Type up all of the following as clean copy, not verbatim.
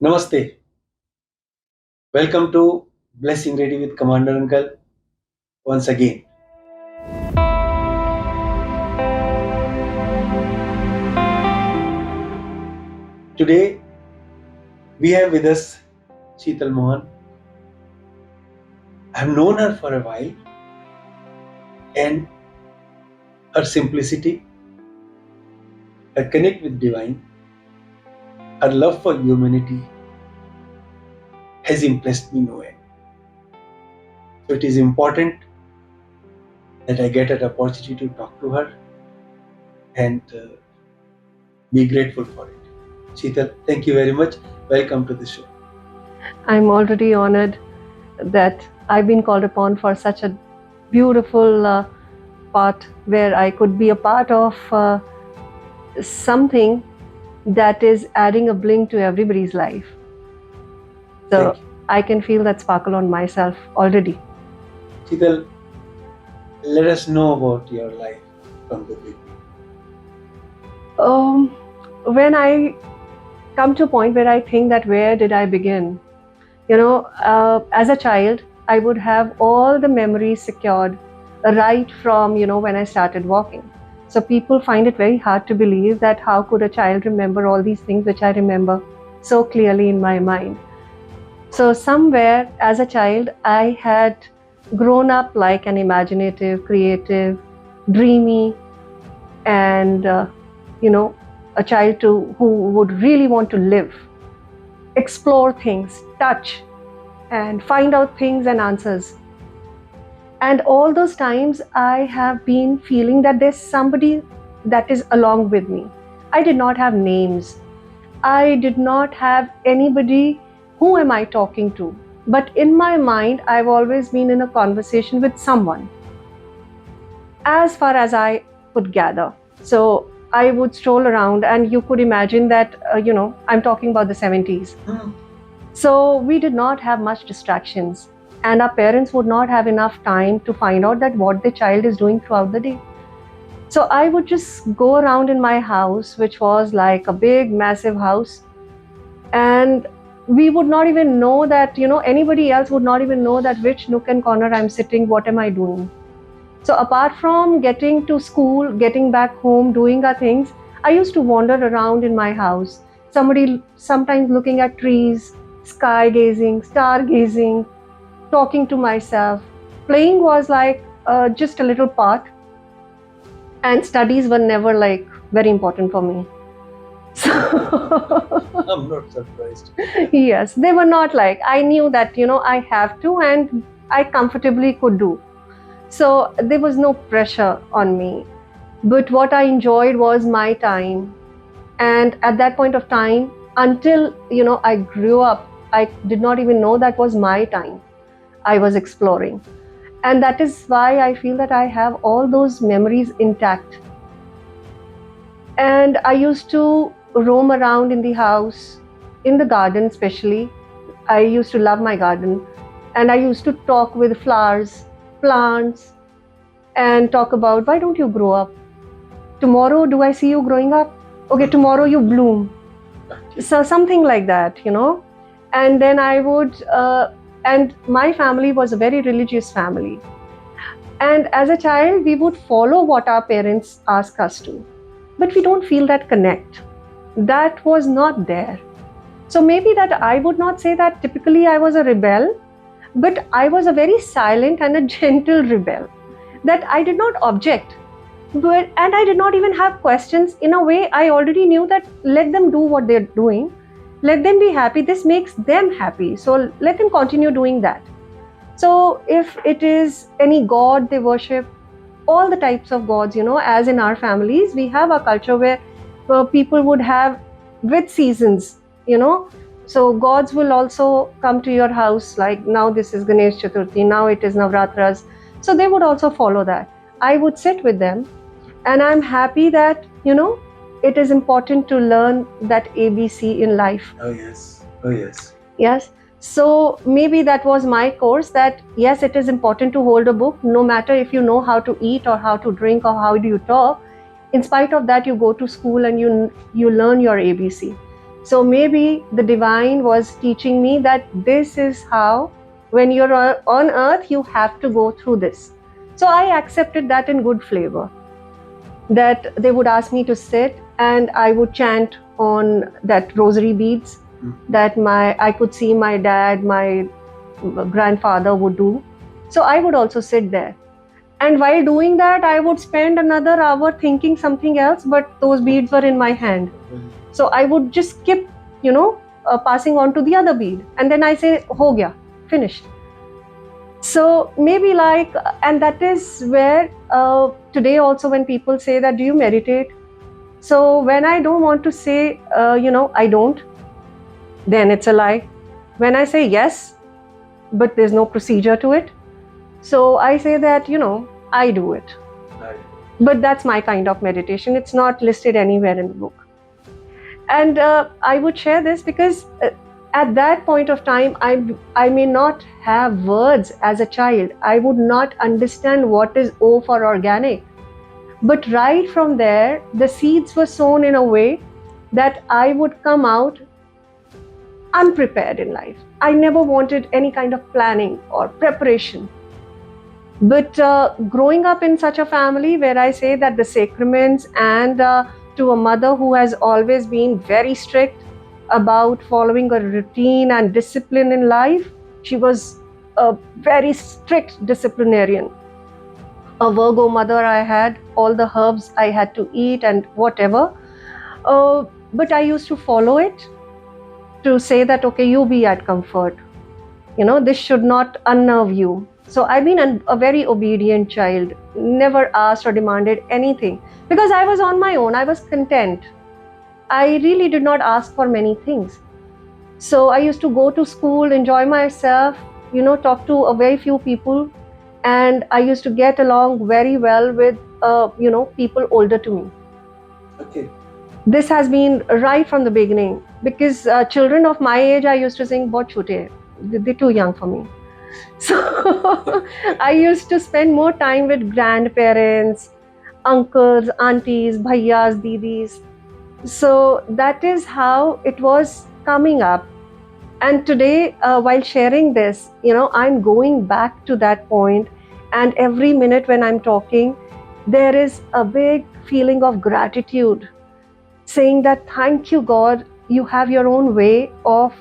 Namaste. Welcome to Blessing Ready with Commander Uncle once again. Today we have with us Sheetal Mohan. I have known her for a while and her simplicity, her connect with divine, her love for humanity has impressed me no end. So it is important that I get an opportunity to talk to her and be grateful for it. Sheetal, thank you very much. Welcome to the show. I'm already honored that I've been called upon for such a beautiful part where I could be a part of something that is adding a blink to everybody's life. So I can feel that sparkle on myself already. Sheetal, let us know about your life from the beginning. When I come to a point where I think that where did I begin? As a child, I would have all the memories secured right from, when I started walking. So people find it very hard to believe that how could a child remember all these things which I remember so clearly in my mind. So somewhere as a child, I had grown up like an imaginative, creative, dreamy, and, a child who would really want to live, explore things, touch, and find out things and answers. And all those times I have been feeling that there's somebody that is along with me. I did not have names. I did not have anybody, who am I talking to? But in my mind, I've always been in a conversation with someone, as far as I could gather. So I would stroll around and you could imagine that, I'm talking about the 70s. So we did not have much distractions, and our parents would not have enough time to find out that what the child is doing throughout the day. So I would just go around in my house, which was like a big, massive house. And we would not even know that, anybody else would not even know that which nook and corner I'm sitting, what am I doing. So apart from getting to school, getting back home, doing our things, I used to wander around in my house. Sometimes looking at trees, sky gazing, star gazing, talking to myself. Playing was like just a little part, and studies were never like very important for me. So I'm not surprised. Yes, they were not like, I knew that, I have to and I comfortably could do. So there was no pressure on me. But what I enjoyed was my time. And at that point of time, until, I grew up, I did not even know that was my time. I was exploring. And that is why I feel that I have all those memories intact. And I used to roam around in the house, in the garden especially. I used to love my garden. And I used to talk with flowers, plants, and talk about, why don't you grow up? Tomorrow, do I see you growing up? Okay, tomorrow you bloom. So something like that, And then I would, and my family was a very religious family. And as a child, we would follow what our parents ask us to. But we don't feel that connect. That was not there. So maybe that I would not say that typically I was a rebel, but I was a very silent and a gentle rebel. That I did not object. And I did not even have questions. In a way, I already knew that let them do what they're doing. Let them be happy. This makes them happy. So let them continue doing that. So if it is any god they worship, all the types of gods, as in our families, we have a culture where people would have with seasons, So gods will also come to your house, like now this is Ganesh Chaturthi, now it is Navratras. So they would also follow that. I would sit with them. And I'm happy that, it is important to learn that ABC in life. Oh, yes. Oh, yes. Yes. So maybe that was my course, that yes, it is important to hold a book, no matter if you know how to eat or how to drink or how do you talk. In spite of that, you go to school and you learn your ABC. So maybe the divine was teaching me that this is how, when you're on earth, you have to go through this. So I accepted that in good flavor, that they would ask me to sit and I would chant on that rosary beads that I could see my dad, my grandfather would do. So I would also sit there. And while doing that, I would spend another hour thinking something else, but those beads were in my hand. So I would just skip, passing on to the other bead. And then I say, ho gaya, finished. So maybe and that is where today also when people say that, do you meditate? So when I don't want to say, I don't, then it's a lie. When I say yes, but there's no procedure to it, so I say that, I do it. Right. But that's my kind of meditation. It's not listed anywhere in the book. And I would share this because at that point of time, I may not have words as a child. I would not understand what is O for organic. But right from there, the seeds were sown in a way that I would come out unprepared in life. I never wanted any kind of planning or preparation. But growing up in such a family where I say that the sacraments, and to a mother who has always been very strict about following a routine and discipline in life, she was a very strict disciplinarian. A Virgo mother I had, all the herbs I had to eat and whatever. But I used to follow it, to say that, okay, you be at comfort. This should not unnerve you. So I've been a very obedient child, never asked or demanded anything because I was on my own. I was content. I really did not ask for many things. So I used to go to school, enjoy myself, talk to a very few people. And I used to get along very well with, people older to me. Okay. This has been right from the beginning because children of my age, I used to think, bahut chote hai. They're too young for me. So I used to spend more time with grandparents, uncles, aunties, bhaiyas, didis. So that is how it was coming up. And today, while sharing this, I'm going back to that point. And every minute when I'm talking, there is a big feeling of gratitude, saying that, thank you, God, you have your own way of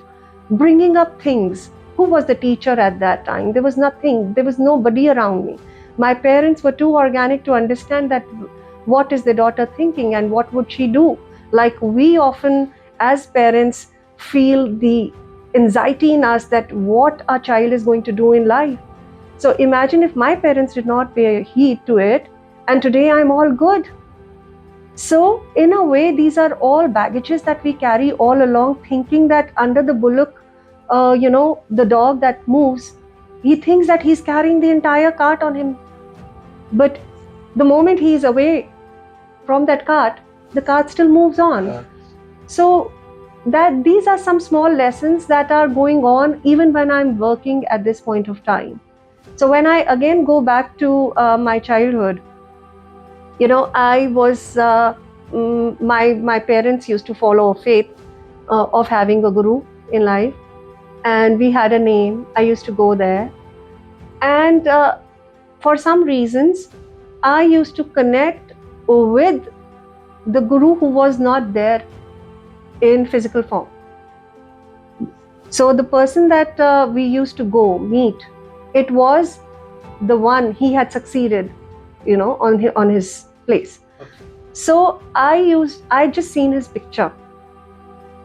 bringing up things. Who was the teacher at that time? There was nothing. There was nobody around me. My parents were too organic to understand that what is the daughter thinking and what would she do. Like we often, as parents, feel the anxiety in us that what our child is going to do in life. So imagine if my parents did not pay heed to it, and today I'm all good. So in a way, these are all baggages that we carry all along, thinking that under the bullock, the dog that moves, he thinks that he's carrying the entire cart on him. But the moment he is away from that cart, the cart still moves on. Yeah. So that these are some small lessons that are going on even when I'm working at this point of time. So when I again go back to my childhood, I was, my parents used to follow a faith of having a guru in life. And we had a name. I used to go there. And for some reasons, I used to connect with the guru who was not there in physical form. So the person that we used to go meet, it was the one he had succeeded, on his place. Okay. So I just seen his picture.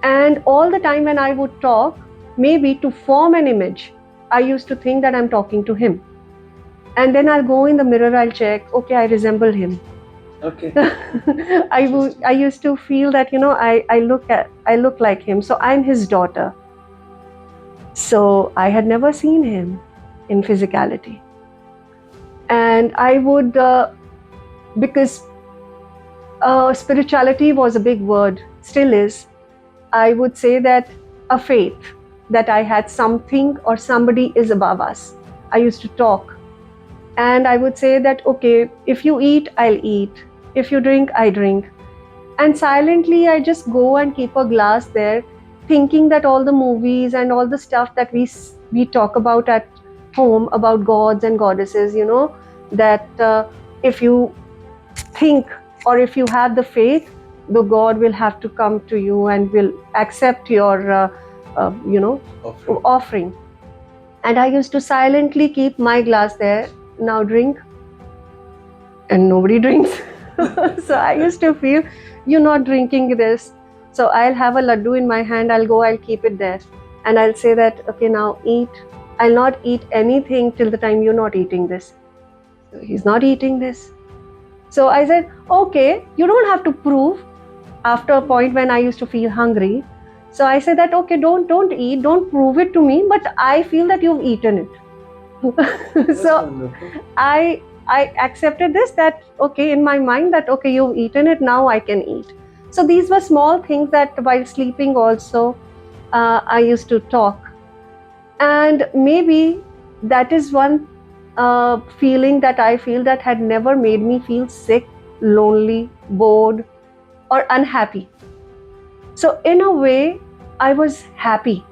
And all the time when I would talk, maybe to form an image, I used to think that I'm talking to him. And then I'll go in the mirror, I'll check, okay, I resemble him. Okay. I used to feel that, I look like him. So I'm his daughter. So I had never seen him in physicality. And I would, because spirituality was a big word, still is, I would say that a faith that I had something or somebody is above us. I used to talk. And I would say that, okay, if you eat, I'll eat. If you drink, I drink. And silently, I just go and keep a glass there, thinking that all the movies and all the stuff that we talk about at home about gods and goddesses, that if you think or if you have the faith, the god will have to come to you and will accept your offering. And I used to silently keep my glass there, now drink, and nobody drinks. So I used to feel, you're not drinking this. So I'll have a laddu in my hand, I'll keep it there, and I'll say that, okay, now eat. I'll not eat anything till the time you're not eating this. So he's not eating this. So I said, okay, you don't have to prove. After a point when I used to feel hungry, so I said that, okay, don't eat, don't prove it to me, but I feel that you've eaten it. So I accepted this, that okay, in my mind, that okay, you've eaten it, now I can eat. So these were small things that while sleeping also I used to talk. And maybe that is one feeling that I feel that had never made me feel sick, lonely, bored, or unhappy. So in a way, I was happy.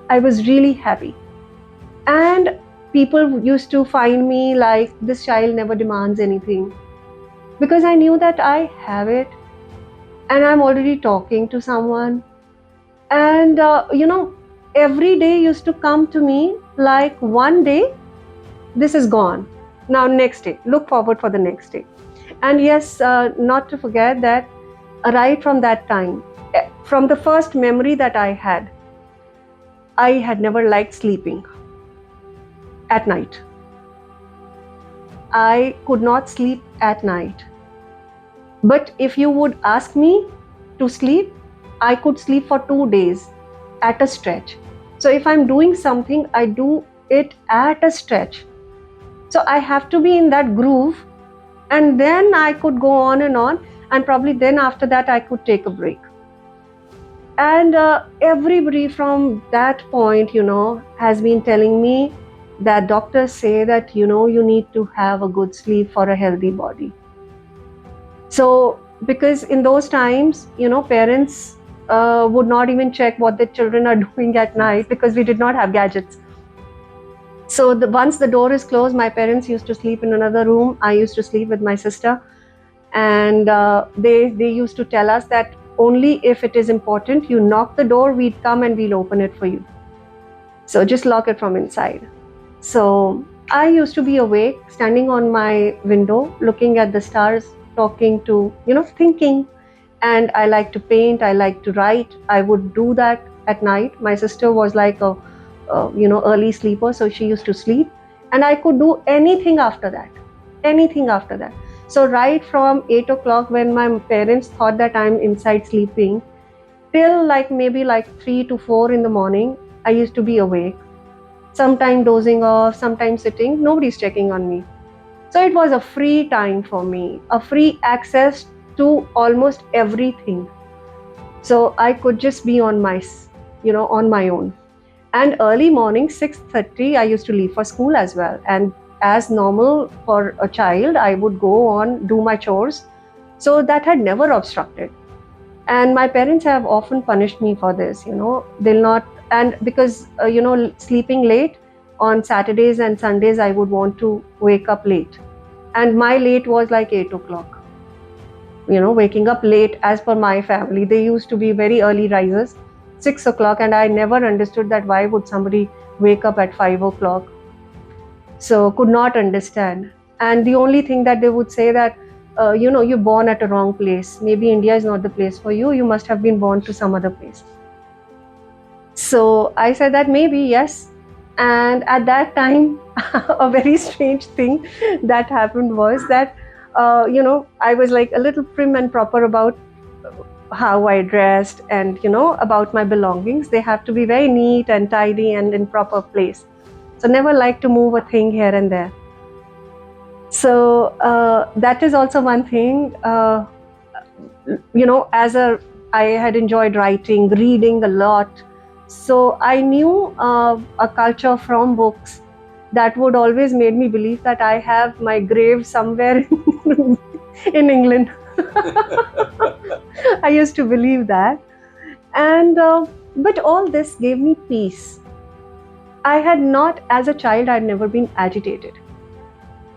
I was really happy. And people used to find me like, this child never demands anything. Because I knew that I have it and I'm already talking to someone. And, every day used to come to me like, one day, this is gone. Now, next day, look forward for the next day. And yes, not to forget that right from that time, from the first memory that I had never liked sleeping at night. I could not sleep at night. But if you would ask me to sleep, I could sleep for 2 days at a stretch. So if I'm doing something, I do it at a stretch. So I have to be in that groove, and then I could go on, and probably then after that I could take a break. And everybody from that point, has been telling me that doctors say that, you need to have a good sleep for a healthy body. So, because in those times, parents would not even check what their children are doing at night, because we did not have gadgets. So once the door is closed, my parents used to sleep in another room. I used to sleep with my sister. And they used to tell us that only if it is important, you knock the door, we'd come and we'll open it for you. So just lock it from inside. So I used to be awake, standing on my window, looking at the stars, talking to, thinking. And I like to paint, I like to write. I would do that at night. My sister was like a early sleeper, so she used to sleep. And I could do anything after that. So right from 8 o'clock, when my parents thought that I'm inside sleeping, till maybe 3 to 4 in the morning, I used to be awake. Sometimes dozing off, sometimes sitting, nobody's checking on me. So it was a free time for me, a free access to almost everything. So I could just be on my own. And early morning, 6:30, I used to leave for school as well. And as normal for a child, I would go on, do my chores. So that had never obstructed. And my parents have often punished me for this, they'll not, and because, sleeping late on Saturdays and Sundays, I would want to wake up late. And my late was like 8 o'clock. Waking up late as per my family. They used to be very early risers, 6 o'clock, and I never understood that why would somebody wake up at 5 o'clock. So could not understand. And the only thing that they would say that, you're born at a wrong place. Maybe India is not the place for you. You must have been born to some other place. So I said that maybe yes. And at that time, a very strange thing that happened was that, I was like a little prim and proper about how I dressed and, about my belongings. They have to be very neat and tidy and in proper place. So never like to move a thing here and there. So that is also one thing, I had enjoyed writing, reading a lot. So I knew a culture from books that would always made me believe that I have my grave somewhere in England. I used to believe that. And but all this gave me peace. I had not, as a child, I'd never been agitated.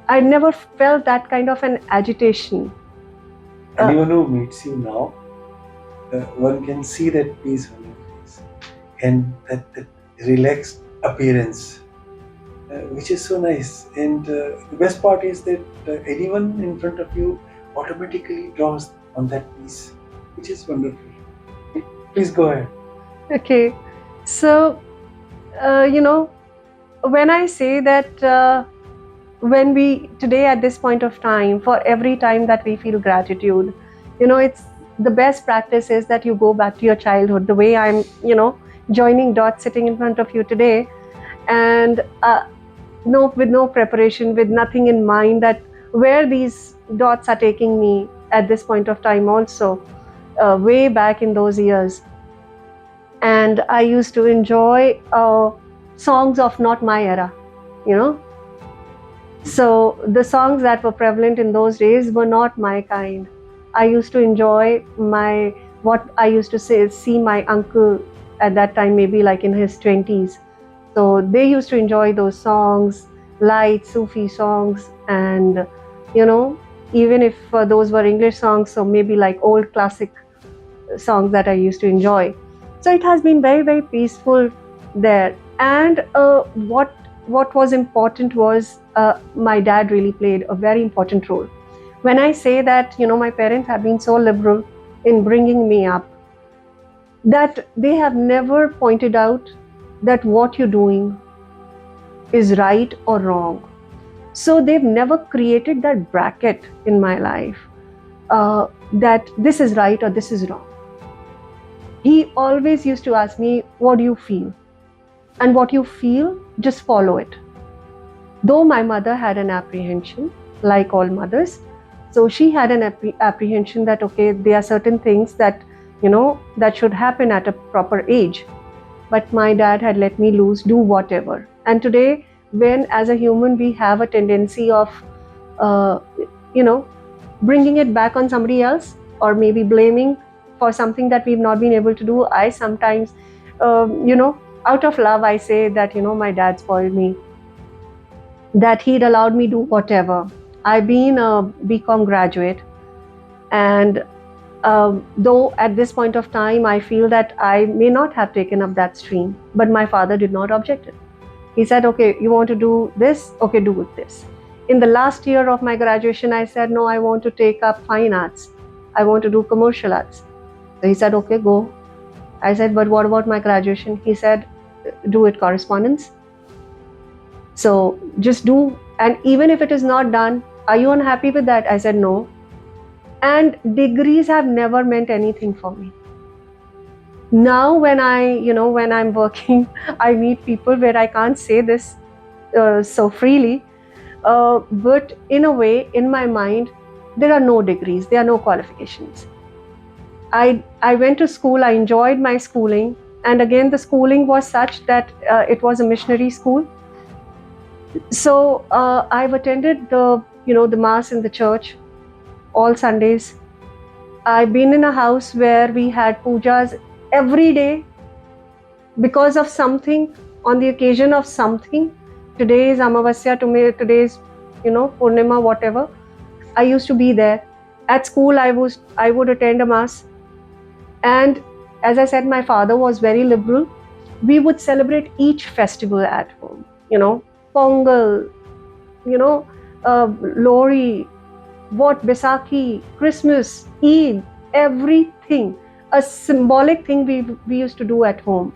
I never felt that kind of an agitation. Anyone who meets you now, one can see that peace on your face and that relaxed appearance, which is so nice. And the best part is that anyone in front of you automatically draws on that peace, which is wonderful. Please go ahead. Okay, so when I say that when we today at this point of time, for every time that we feel gratitude, it's the best practice is that you go back to your childhood, the way I'm joining dots sitting in front of you today, and with no preparation, with nothing in mind, that where these dots are taking me at this point of time also, way back in those years. And I used to enjoy songs of not my era, so the songs that were prevalent in those days were not my kind. I used to enjoy what I used to see my uncle at that time, maybe like in his 20s. So they used to enjoy those songs, light Sufi songs, and even if those were English songs, so maybe like old classic songs that I used to enjoy. So it has been very, very peaceful there. And what was important was my dad really played a very important role. When I say that, my parents have been so liberal in bringing me up, that they have never pointed out that what you're doing is right or wrong. So they've never created that bracket in my life that this is right or this is wrong. He always used to ask me, what do you feel? And what you feel, just follow it. Though my mother had an apprehension, like all mothers, so she had an apprehension that, okay, there are certain things that, that should happen at a proper age. But my dad had let me loose, do whatever. And today, when as a human, we have a tendency of, bringing it back on somebody else, or maybe blaming for something that we've not been able to do, I sometimes, out of love, I say that, my dad spoiled me, that he'd allowed me do whatever. I've been a BCom graduate, and though at this point of time, I feel that I may not have taken up that stream, but my father did not object it. He said, okay, you want to do this? Okay, do it this. In the last year of my graduation, I said, no, I want to take up fine arts. I want to do commercial arts. So he said, okay, go. I said, but what about my graduation? He said, do it correspondence. So just do, and even if it is not done, are you unhappy with that? I said, no. And degrees have never meant anything for me. Now when I'm working, I meet people where I can't say this so freely, but in a way, in my mind, there are no degrees, there are no qualifications. I went to school, I enjoyed my schooling, and again, the schooling was such that it was a missionary school. So I've attended the mass in the church all Sundays. I've been in a house where we had pujas every day because of something, on the occasion of something. Today is Amavasya, today is Purnima, whatever. I used to be there. At school, I would attend a mass, and as I said, my father was very liberal. We would celebrate each festival at home. Pongal, Lori, Baisakhi, Christmas, Eid, everything. A symbolic thing we used to do at home.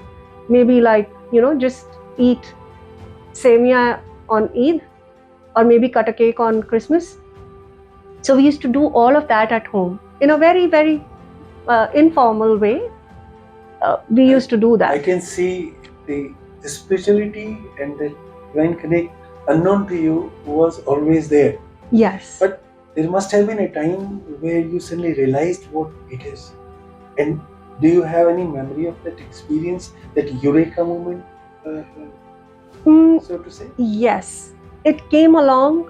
Maybe like, just eat semia on Eid, or maybe cut a cake on Christmas. So we used to do all of that at home in a very, very informal way. We used to do that. I can see the spirituality and the divine connect unknown to you was always there. Yes. But there must have been a time where you suddenly realized what it is. And do you have any memory of that experience, that eureka moment, so to say? Yes. It came along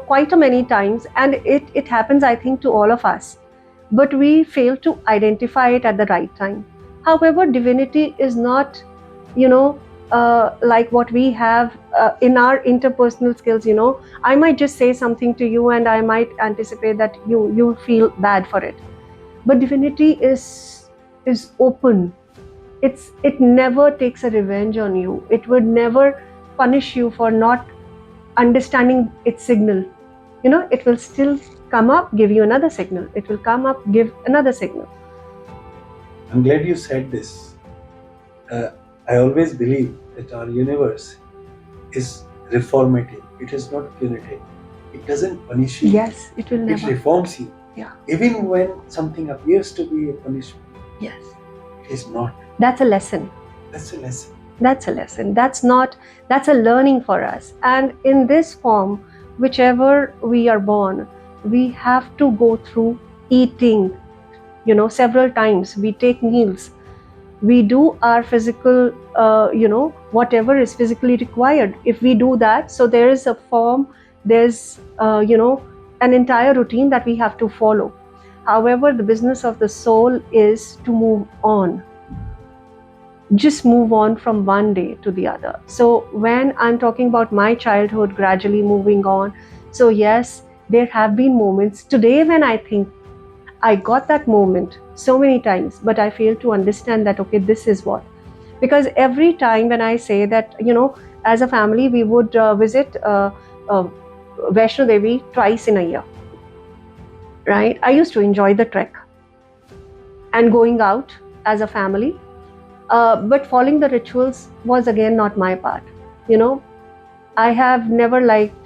quite a many times, and it happens, I think, to all of us, but we fail to identify it at the right time. However, divinity is not, like what we have in our interpersonal skills. I might just say something to you, and I might anticipate that you feel bad for it. But divinity is open. It never takes a revenge on you. It would never punish you for not understanding its signal. It will still come up, give you another signal. It will come up, give another signal. I'm glad you said this. I always believe that our universe is reformative. It is not punitive. It doesn't punish you. Yes, it will never. It reforms you. Yeah. Even when something appears to be a punishment. Yes. It is not. That's a lesson. That's a lesson. That's a lesson. That's a learning for us. And in this form, whichever we are born, we have to go through eating, several times. We take meals. We do our physical, whatever is physically required. If we do that, so there is a form, there's, an entire routine that we have to follow. However, the business of the soul is to move on. Just move on from one day to the other. So when I'm talking about my childhood gradually moving on, so yes, there have been moments today when I think I got that moment so many times, but I fail to understand that, okay, this is what. Because every time when I say that, as a family, we would visit Vaishno Devi twice in a year, right? I used to enjoy the trek and going out as a family. But following the rituals was again not my part. I have never liked,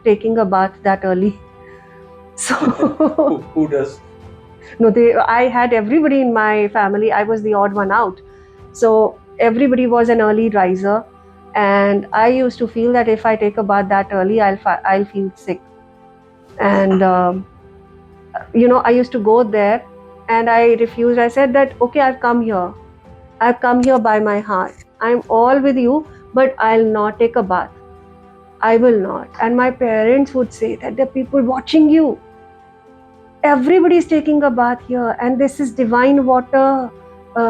taking a bath that early. So who does? No, I had everybody in my family. I was the odd one out. So everybody was an early riser. And I used to feel that if I take a bath that early, I'll feel sick. And, I used to go there and I refused. I said that, okay, I've come here by my heart. I'm all with you, but I'll not take a bath. I will not. And my parents would say that there are people watching you. Everybody is taking a bath here, and this is divine water.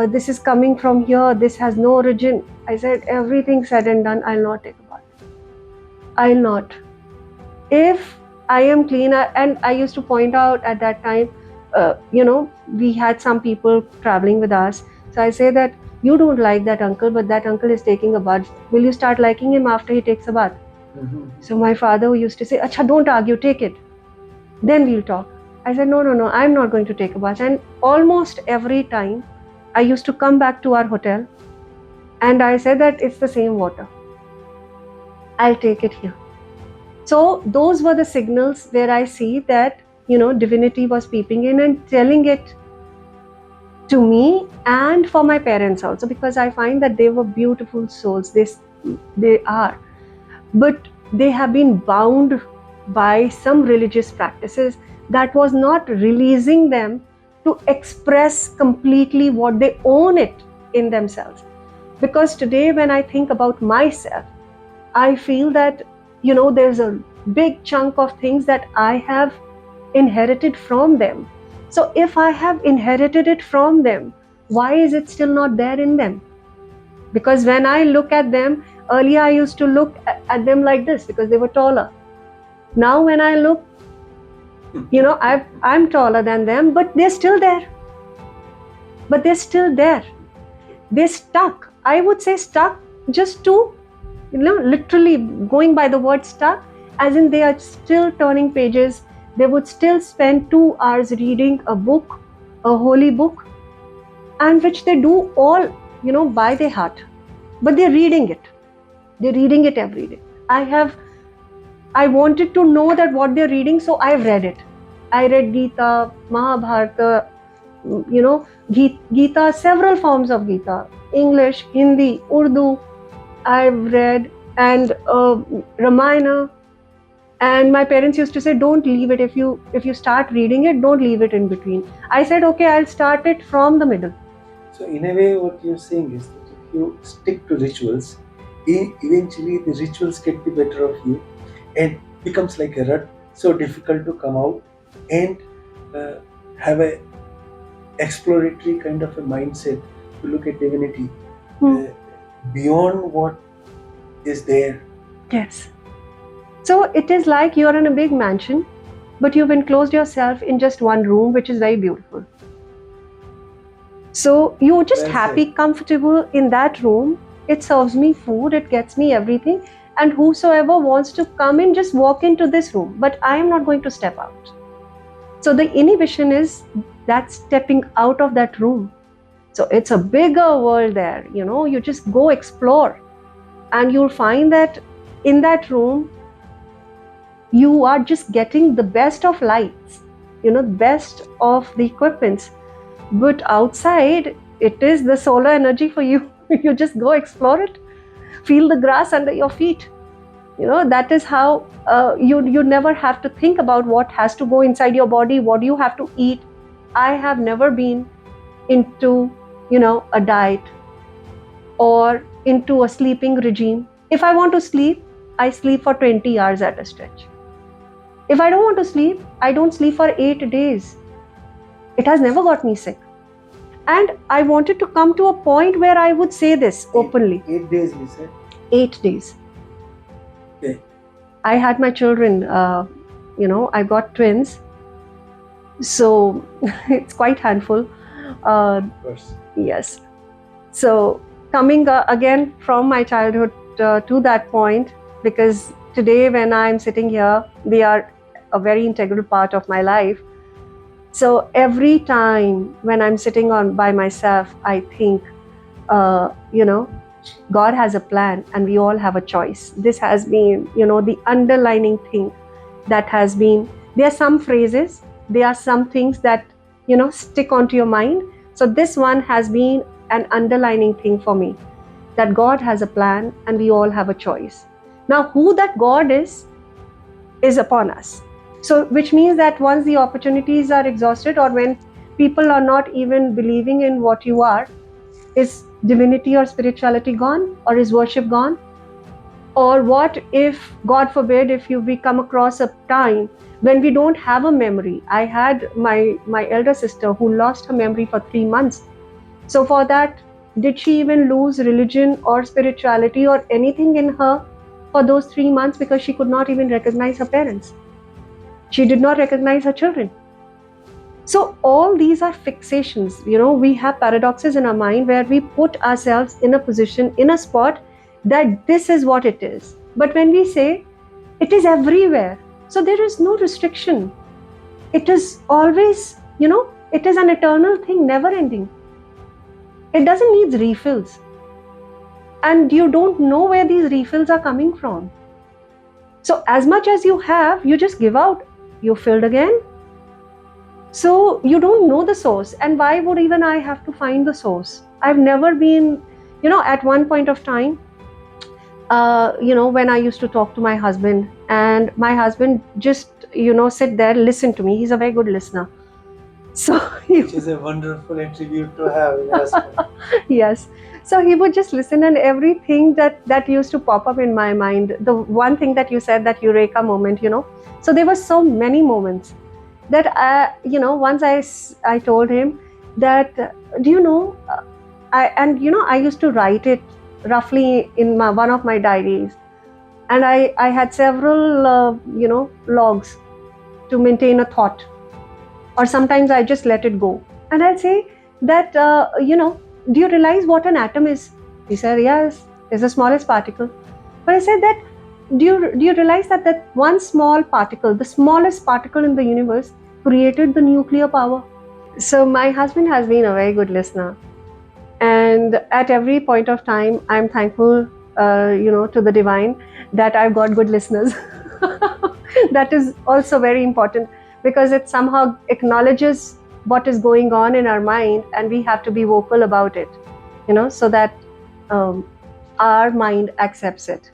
This is coming from here. This has no origin. I said, everything said and done, I'll not take a bath. I'll not. If I am clean, and I used to point out at that time, we had some people traveling with us. So I say that you don't like that uncle, but that uncle is taking a bath. Will you start liking him after he takes a bath? Mm-hmm. So my father used to say, Acha, don't argue, take it. Then we'll talk. I said, no, I'm not going to take a bath. And almost every time I used to come back to our hotel and I said that it's the same water. I'll take it here. So those were the signals where I see that, divinity was peeping in and telling it to me and for my parents also, because I find that they were beautiful souls. They are. But they have been bound by some religious practices that was not releasing them to express completely what they own it in themselves. Because today when I think about myself, I feel that, there's a big chunk of things that I have inherited from them. So if I have inherited it from them, why is it still not there in them? Because when I look at them, earlier I used to look at them like this because they were taller. Now when I look, I'm taller than them, but they're still there. They're stuck. I would say stuck just to, literally going by the word stuck, as in they are still turning pages. They would still spend 2 hours reading a book, a holy book, and which they do all, by their heart. But they're reading it. They're reading it every day. I wanted to know that what they're reading, so I've read it. I read Gita, Mahabharata, Gita, several forms of Gita, English, Hindi, Urdu, I've read, and Ramayana. And my parents used to say, don't leave it. If you start reading it, don't leave it in between. I said, okay, I'll start it from the middle. So in a way, what you're saying is that if you stick to rituals, eventually the rituals get the better of you, and becomes like a rut, so difficult to come out and have a exploratory kind of a mindset to look at divinity beyond what is there. Yes. So it is like you're in a big mansion, but you've enclosed yourself in just one room, which is very beautiful. So you're just Well happy, said. comfortable in that room. It serves me food, it gets me everything. And whosoever wants to come in, just walk into this room. But I am not going to step out. So the inhibition is that stepping out of that room. So it's a bigger world there, you just go explore. And you'll find that in that room, you are just getting the best of lights, the best of the equipments. But outside, it is the solar energy for you. You just go explore it, feel the grass under your feet. That is how you never have to think about what has to go inside your body, what you have to eat. I have never been into, a diet or into a sleeping regime. If I want to sleep, I sleep for 20 hours at a stretch. If I don't want to sleep, I don't sleep for 8 days. It has never got me sick. And I wanted to come to a point where I would say this openly. 8 days, you said? 8 days. Okay. I had my children, I got twins. So it's quite handful. Of course. Yes. So coming again from my childhood to that point, because today when I'm sitting here, they are a very integral part of my life. So every time when I'm sitting by myself, I think, God has a plan and we all have a choice. This has been, the underlining thing that has been, there are some phrases, there are some things that, stick onto your mind. So this one has been an underlining thing for me, that God has a plan and we all have a choice. Now, who that God is upon us. So, which means that once the opportunities are exhausted, or when people are not even believing in what you are, is divinity or spirituality gone, or is worship gone? Or what if, God forbid, if we come across a time when we don't have a memory? I had my elder sister who lost her memory for 3 months. So for that, did she even lose religion or spirituality or anything in her for those 3 months, because she could not even recognize her parents? She did not recognize her children. So all these are fixations. We have paradoxes in our mind where we put ourselves in a position, in a spot, that this is what it is. But when we say it is everywhere, so there is no restriction. It is always, it is an eternal thing, never ending. It doesn't need refills. And you don't know where these refills are coming from. So as much as you have, you just give out. You filled again. So you don't know the source. And why would even I have to find the source? I've never been, at one point of time, when I used to talk to my husband, and my husband just, sit there, listen to me. He's a very good listener. So which is a wonderful attribute to have in husband. Yes. So he would just listen, and everything that used to pop up in my mind, the one thing that you said, that eureka moment, so there were so many moments that once I told him that, do you know, I used to write it roughly in one of my diaries, and I had several logs to maintain a thought, or sometimes I just let it go, and I'll say that do you realize what an atom is? He said, yes, it's the smallest particle. But I said that, do you realize that one small particle, the smallest particle in the universe, created the nuclear power? So my husband has been a very good listener, and at every point of time, I'm thankful, to the divine, that I've got good listeners. That is also very important, because it somehow acknowledges what is going on in our mind, and we have to be vocal about it, so that our mind accepts it.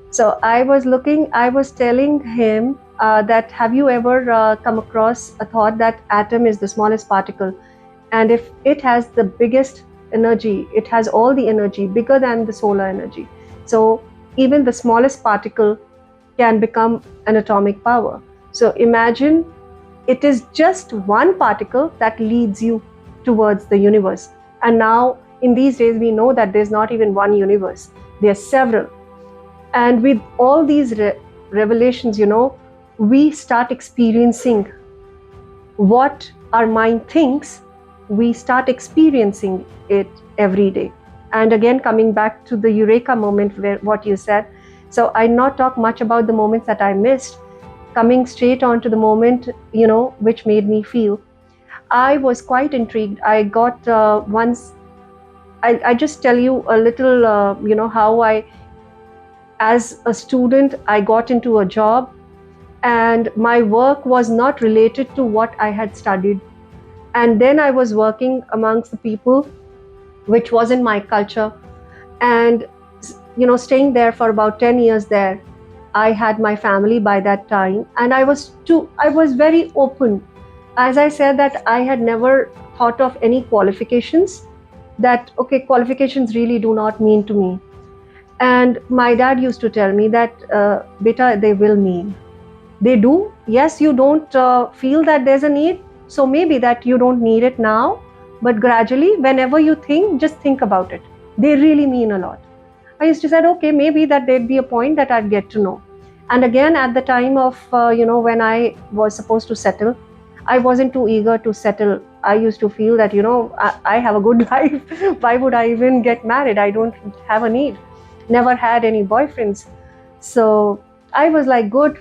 So I was telling him that, have you ever come across a thought that atom is the smallest particle, and if it has the biggest energy, it has all the energy bigger than the solar energy. So even the smallest particle can become an atomic power. So imagine it is just one particle that leads you towards the universe. And now, in these days, we know that there's not even one universe, there are several. And with all these revelations, we start experiencing what our mind thinks, we start experiencing it every day. And again, coming back to the eureka moment, where what you said, so I not talk much about the moments that I missed, coming straight on to the moment, which made me feel. I was quite intrigued. I got once, I just tell you a little, how as a student, I got into a job and my work was not related to what I had studied. And then I was working amongst the people, which wasn't my culture. And, staying there for about 10 years there, I had my family by that time. And I was very open. As I said, that I had never thought of any qualifications, that, okay, qualifications really do not mean to me. And my dad used to tell me that, beta, they will mean. They do. Yes, you don't feel that there's a need. So maybe that you don't need it now, but gradually, whenever you think, just think about it. They really mean a lot. I used to say, okay, maybe that there'd be a point that I'd get to know. And again, at the time of, when I was supposed to settle, I wasn't too eager to settle. I used to feel that, I have a good life. Why would I even get married? I don't have a need. Never had any boyfriends. So I was like, good,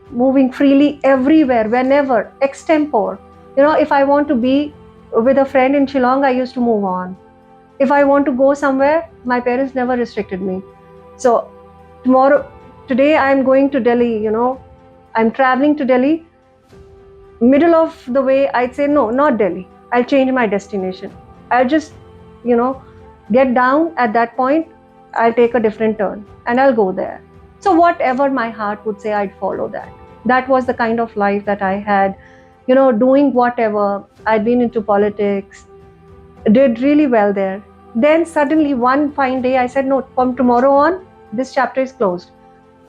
moving freely everywhere, whenever, extempore. If I want to be with a friend in Shillong, I used to move on. If I want to go somewhere, my parents never restricted me. So today I'm going to Delhi, I'm traveling to Delhi. Middle of the way, I'd say, no, not Delhi. I'll change my destination. I'll just, get down at that point. I'll take a different turn and I'll go there. So whatever my heart would say, I'd follow that. That was the kind of life that I had, doing whatever. I'd been into politics, did really well there. Then suddenly one fine day, I said, no, from tomorrow on, this chapter is closed.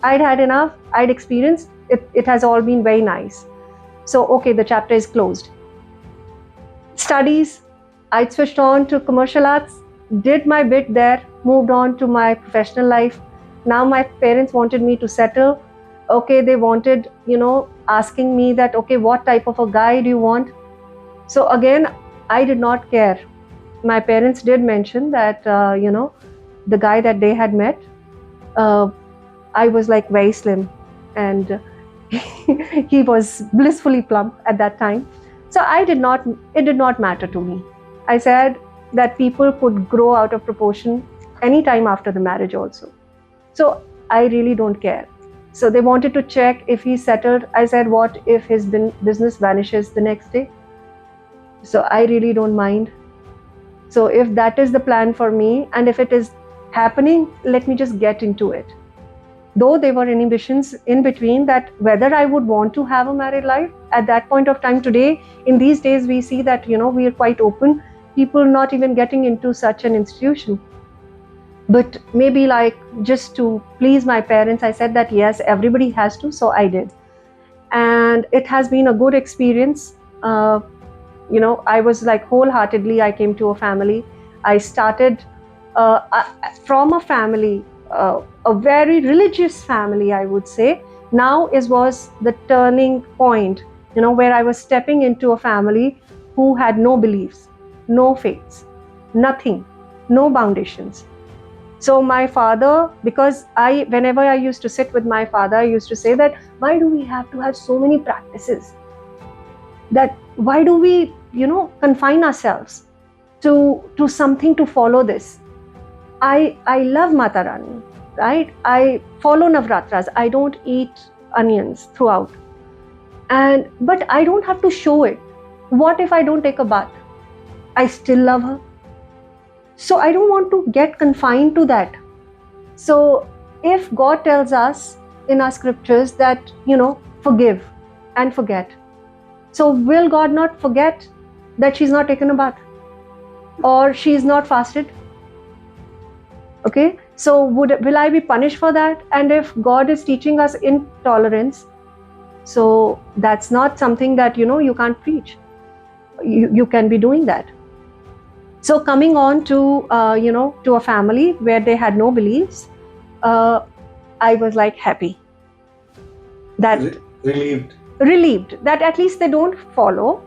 I'd had enough. I'd experienced it. It has all been very nice. So, okay, the chapter is closed. Studies, I switched on to commercial arts, did my bit there, moved on to my professional life. Now my parents wanted me to settle. Okay, they wanted, asking me that, okay, what type of a guy do you want? So again, I did not care. My parents did mention that, the guy that they had met, I was like very slim and he was blissfully plump at that time. So it did not matter to me. I said that people could grow out of proportion anytime after the marriage also. So I really don't care. So they wanted to check if he settled. I said, what if his business vanishes the next day? So I really don't mind. So if that is the plan for me, and if it is happening, let me just get into it. Though there were inhibitions in between, that whether I would want to have a married life at that point of time. Today, in these days, we see that, we are quite open. People not even getting into such an institution. But maybe like just to please my parents, I said that yes, everybody has to. So I did. And it has been a good experience. I was like wholeheartedly, I came to a family. I started from a family, a very religious family, I would say. Now was the turning point, where I was stepping into a family who had no beliefs, no faiths, nothing, no foundations. So my father, because whenever I used to sit with my father, I used to say that, why do we have to have so many practices? That why do we, confine ourselves to something to follow this? I love Mata Rani, right? I follow Navratras. I don't eat onions throughout. But I don't have to show it. What if I don't take a bath? I still love her. So I don't want to get confined to that. So if God tells us in our scriptures that, forgive and forget. So will God not forget that she's not taken a bath or she's not fasted? Okay. So will I be punished for that? And if God is teaching us intolerance, so that's not something that you can't preach. You can be doing that. So coming on to to a family where they had no beliefs, I was like happy, that relieved that at least they don't follow.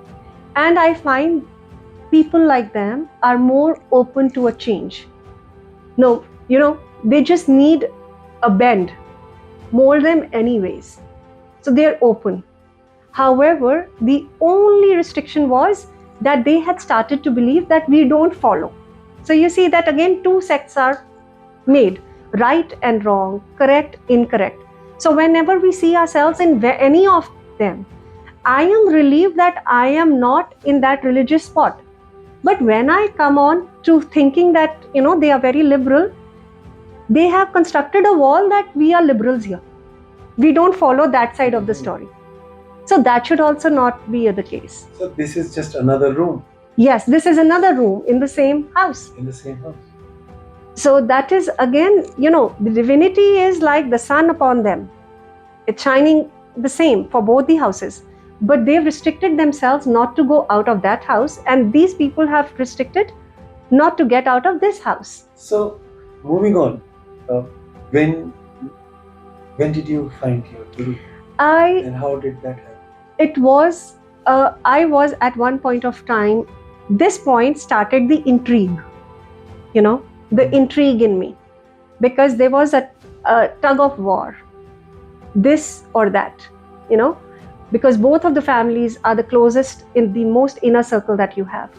And I find people like them are more open to a change. No, they just need a bend, mold them anyways. So they're open. However, the only restriction was that they had started to believe that we don't follow. So you see that again, two sects are made, right and wrong, correct, incorrect. So whenever we see ourselves in any of them, I am relieved that I am not in that religious spot. But when I come on to thinking that, they are very liberal, they have constructed a wall that we are liberals here. We don't follow that side of the story. So that should also not be the case. So this is just another room. Yes, this is another room in the same house. In the same house. So that is again, the divinity is like the sun upon them. It's shining the same for both the houses. But they've restricted themselves not to go out of that house, and these people have restricted not to get out of this house. So, moving on, when did you find your guru? And how did that happen? It was, I was at one point of time, this point started the intrigue, the intrigue in me, because there was a tug of war, this or that, because both of the families are the closest in the most inner circle that you have,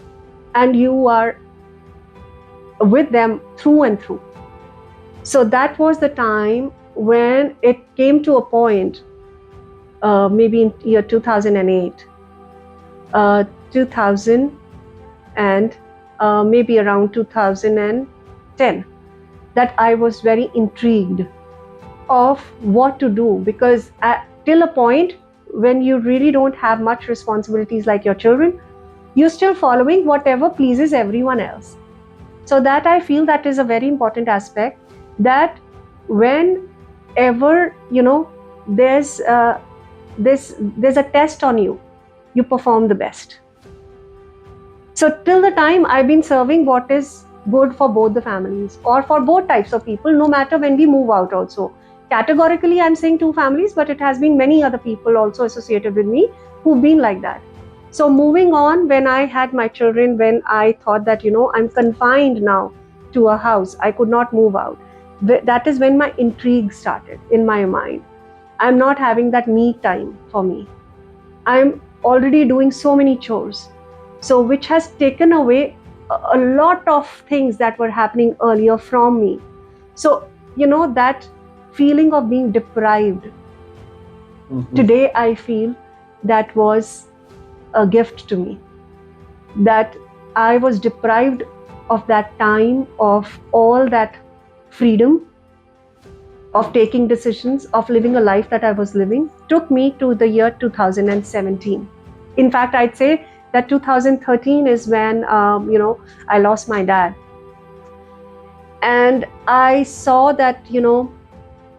and you are with them through and through. So that was the time when it came to a point, maybe in year 2008, 2000 and maybe around 2010, that I was very intrigued of what to do, because till a point when you really don't have much responsibilities like your children, you're still following whatever pleases everyone else. So that I feel that is a very important aspect, that whenever there's a test on you, you perform the best. So till the time I've been serving what is good for both the families or for both types of people, no matter when we move out also. Categorically, I'm saying two families, but it has been many other people also associated with me who've been like that. So moving on, when I had my children, when I thought that, I'm confined now to a house, I could not move out. That is when my intrigue started in my mind. I'm not having that me time for me. I'm already doing so many chores. So which has taken away a lot of things that were happening earlier from me. So, that feeling of being deprived, today I feel that was a gift to me, that I was deprived of that time, of all that freedom, of taking decisions, of living a life that I was living, took me to the year 2017. In fact, I'd say that 2013 is when, I lost my dad. And I saw that,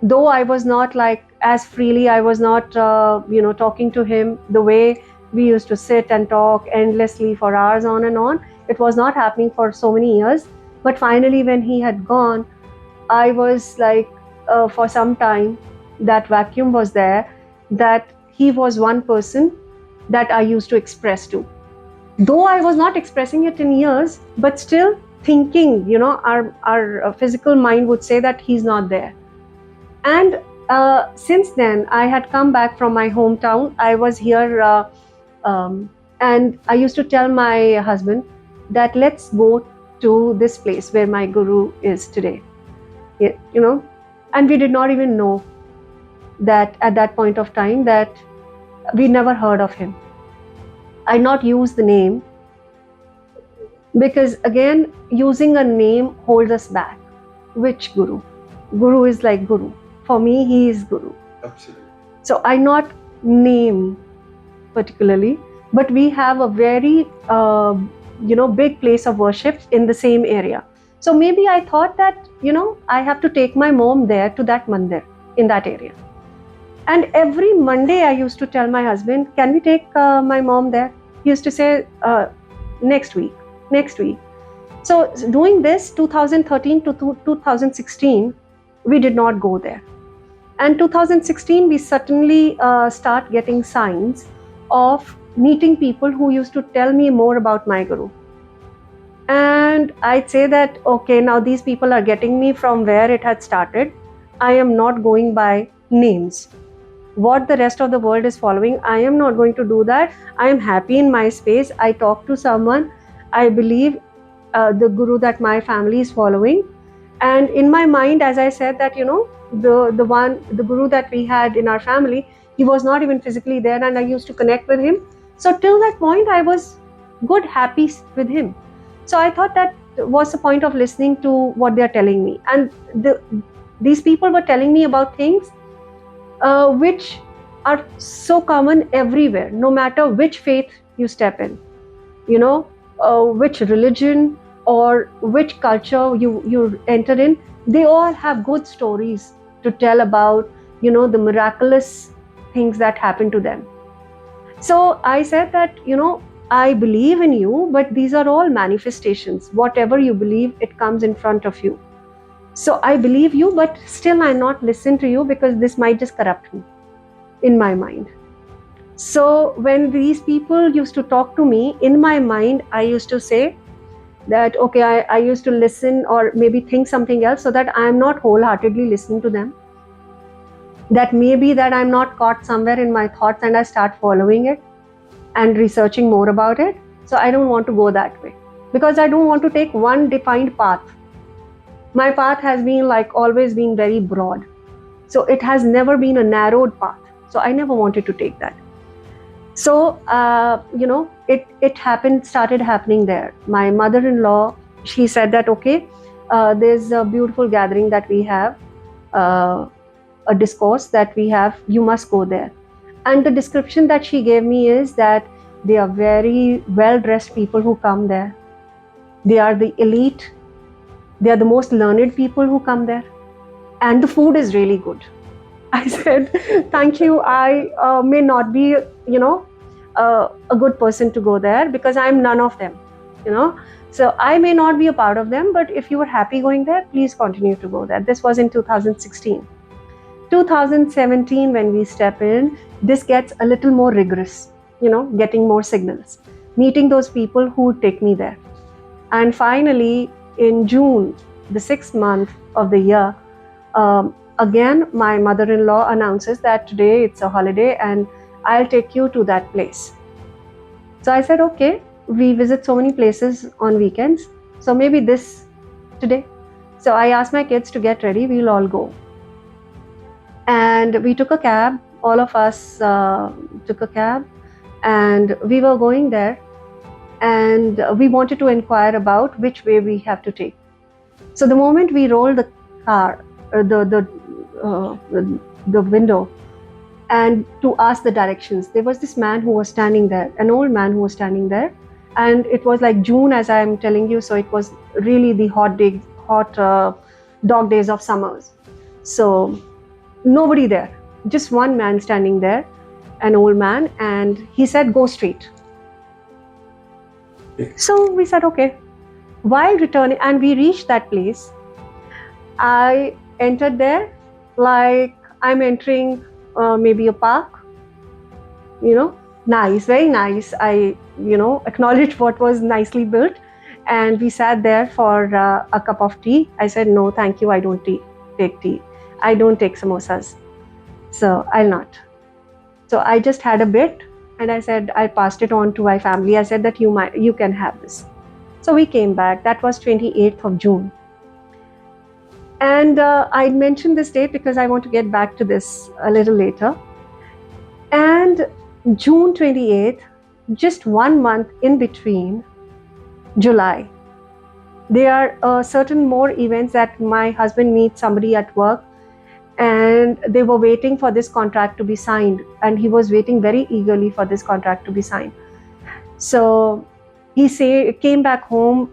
though I was not like as freely, I was not, talking to him the way we used to sit and talk endlessly for hours on and on. It was not happening for so many years. But finally, when he had gone, I was like, for some time, that vacuum was there, that he was one person that I used to express to. Though I was not expressing it in years, but still thinking, our physical mind would say that he's not there. And since then, I had come back from my hometown. I was here, and I used to tell my husband that let's go to this place where my guru is today. And we did not even know that at that point of time that we never heard of him. I not use the name because again, using a name holds us back. Which guru? Guru is like guru. For me, he is guru. Absolutely. So I not name particularly, but we have a very, big place of worship in the same area. So maybe I thought that, I have to take my mom there to that mandir in that area. And every Monday I used to tell my husband, can we take my mom there? He used to say, next week, next week. So doing this 2013 to 2016, we did not go there. And 2016, we certainly start getting signs of meeting people who used to tell me more about my guru. And I'd say that, okay, now these people are getting me from where it had started. I am not going by names. What the rest of the world is following, I am not going to do that. I am happy in my space. I talk to someone. I believe the guru that my family is following. And in my mind, as I said, that, the guru that we had in our family, he was not even physically there, and I used to connect with him. So till that point, I was good, happy with him. So I thought that was the point of listening to what they are telling me. And these people were telling me about things which are so common everywhere, no matter which faith you step in, which religion or which culture you enter in. They all have good stories to tell about, the miraculous things that happen to them. So I said that, I believe in you, but these are all manifestations. Whatever you believe, it comes in front of you. So I believe you, but still I not listen to you, because this might just corrupt me in my mind. So when these people used to talk to me, in my mind, I used to say that, okay, I used to listen or maybe think something else, so that I am not wholeheartedly listening to them. That maybe that I'm not caught somewhere in my thoughts and I start following it and researching more about it. So I don't want to go that way, because I don't want to take one defined path. My path has been always been very broad. So it has never been a narrowed path. So I never wanted to take that. So, it started happening there. My mother-in-law, she said that, okay, there's a beautiful gathering that we have, a discourse that we have, you must go there. And the description that she gave me is that they are very well-dressed people who come there. They are the elite. They are the most learned people who come there. And the food is really good. I said, thank you. I may not be, a good person to go there, because I'm none of them, So I may not be a part of them, but if you were happy going there, please continue to go there. This was in 2016. 2017, when we step in, this gets a little more rigorous, getting more signals, meeting those people who take me there. And finally, in June, the 6th month of the year, again, my mother-in-law announces that today it's a holiday and I'll take you to that place. So I said, okay, we visit so many places on weekends, so maybe this today. So I asked my kids to get ready, we'll all go. And we took a cab, all of us took a cab, and we were going there, and we wanted to inquire about which way we have to take. So the moment we rolled the car, the window, and to ask the directions, there was this man who was standing there, an old man who was standing there, and it was like June, as I am telling you, so it was really the hot dog days of summers. So nobody there, just one man standing there, an old man, and he said, go straight. So we said, okay. While returning, and we reached that place, I entered there like I'm entering maybe a park, nice, very nice. I, acknowledged what was nicely built, and we sat there for a cup of tea. I said, no, thank you, I don't take tea. I don't take samosas, so I'll not. So I just had a bit, and I said, I passed it on to my family. I said that you can have this. So we came back. That was 28th of June. And I mentioned this date because I want to get back to this a little later. And June 28th, just 1 month in between July, there are certain more events that my husband meets somebody at work, and they were waiting for this contract to be signed, and he was waiting very eagerly for this contract to be signed. So he came back home,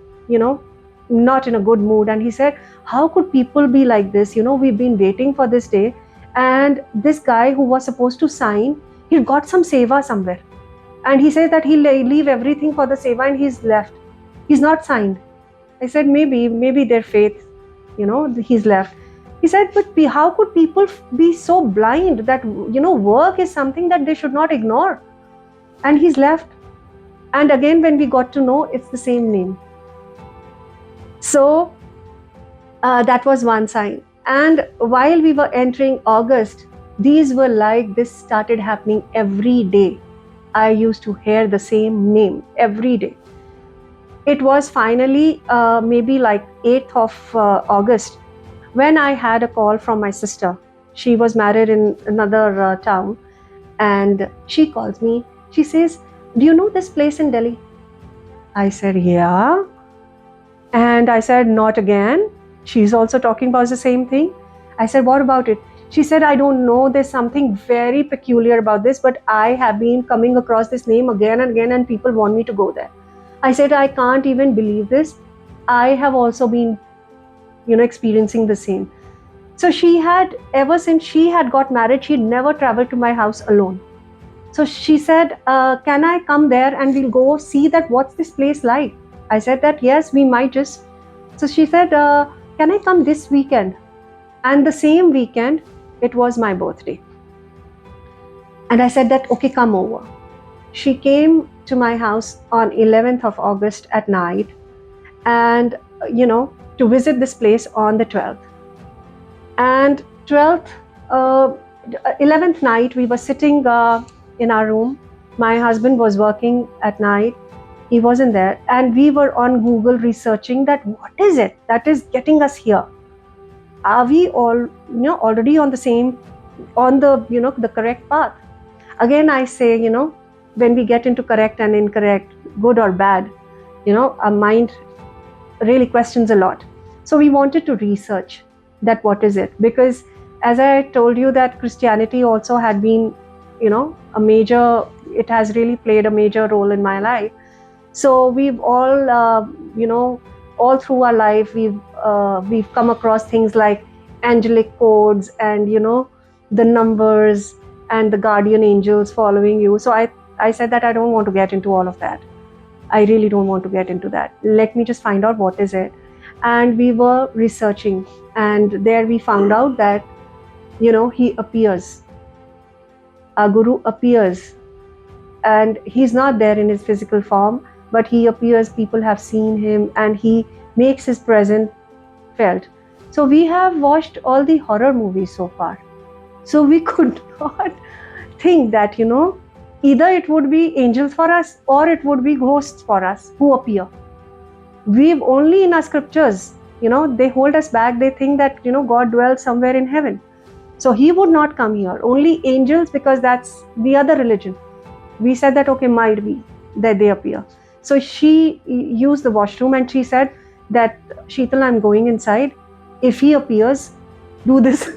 not in a good mood. And he said, how could people be like this? We've been waiting for this day. And this guy who was supposed to sign, he got some seva somewhere. And he said that he'll leave everything for the seva, and he's left. He's not signed. I said, maybe their faith, he's left. He said, but how could people be so blind that, work is something that they should not ignore? And he's left. And again, when we got to know, it's the same name. So that was one sign. And while we were entering August, this started happening every day. I used to hear the same name every day. It was finally maybe like 8th of August when I had a call from my sister. She was married in another town, and she calls me. She says, do you know this place in Delhi? I said, yeah. And I said, not again. She's also talking about the same thing. I said, what about it? She said, I don't know, there's something very peculiar about this, but I have been coming across this name again and again, and people want me to go there. I said, I can't even believe this. I have also been, experiencing the same. So ever since she had got married, she never traveled to my house alone. So she said, can I come there and we'll go see that what's this place like? I said that, yes, we might just. So she said, can I come this weekend? And the same weekend, it was my birthday. And I said that, okay, come over. She came to my house on 11th of August at night, and, to visit this place on the 12th. And 11th night, we were sitting in our room. My husband was working at night. He wasn't there. And we were on Google researching that what is it that is getting us here? Are we all, already on the correct path? Again, I say, when we get into correct and incorrect, good or bad, our mind really questions a lot. So we wanted to research that what is it, because as I told you that Christianity also had been, it has really played a major role in my life. So we've all, all through our life, we've come across things like angelic codes and, the numbers and the guardian angels following you. So I said that I don't want to get into all of that. I really don't want to get into that. Let me just find out what is it. And we were researching, and there we found out that, he appears. Our Guru appears, and he's not there in his physical form, but he appears. People have seen him, and he makes his presence felt. So we have watched all the horror movies so far. So we could not think that, either it would be angels for us or it would be ghosts for us who appear. We've only in our scriptures, they hold us back. They think that, God dwells somewhere in heaven. So he would not come here. Only angels, because that's the other religion. We said that, okay, might be that they appear. So she used the washroom and she said that, Sheetal, I'm going inside. If he appears, do this.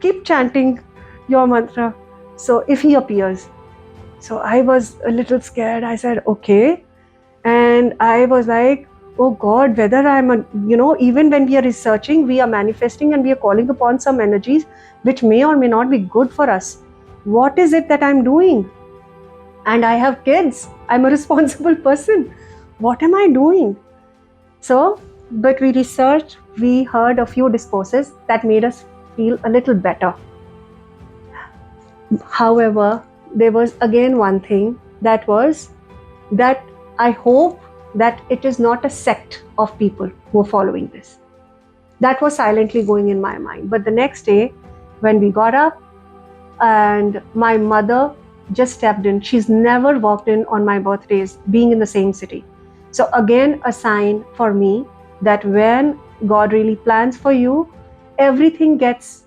Keep chanting your mantra. So if he appears. So I was a little scared. I said, okay. And I was like, oh God, whether even when we are researching, we are manifesting and we are calling upon some energies which may or may not be good for us. What is it that I'm doing? And I have kids. I'm a responsible person. What am I doing? So, but we researched, we heard a few discourses that made us feel a little better. However, there was again one thing, that was that I hope that it is not a sect of people who are following this. That was silently going in my mind. But the next day, when we got up, and my mother just stepped in. She's never walked in on my birthdays, being in the same city. So again, a sign for me that when God really plans for you, everything gets,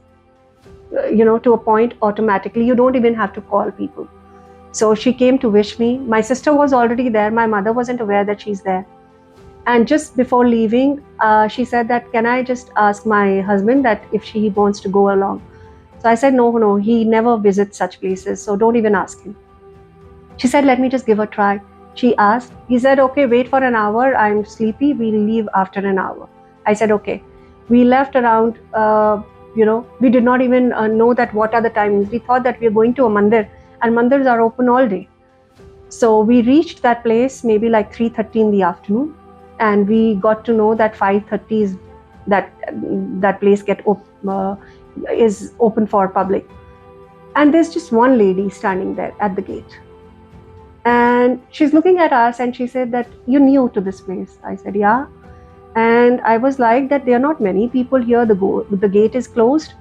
to a point automatically. You don't even have to call people. So she came to wish me. My sister was already there. My mother wasn't aware that she's there. And just before leaving, she said that, can I just ask my husband that if he wants to go along? So I said, no, he never visits such places. So don't even ask him. She said, let me just give a try. She asked. He said, okay, wait for an hour. I'm sleepy. We'll leave after an hour. I said, okay. We left around, we did not even know that what are the timings. We thought that we are going to a mandir, and mandirs are open all day. So we reached that place maybe like 3:30 in the afternoon, and we got to know that 5:30 is that place is open for public. And there's just one lady standing there at the gate. And she's looking at us and she said that, you're new to this place. I said, yeah. And I was like that there are not many people here. The gate is closed.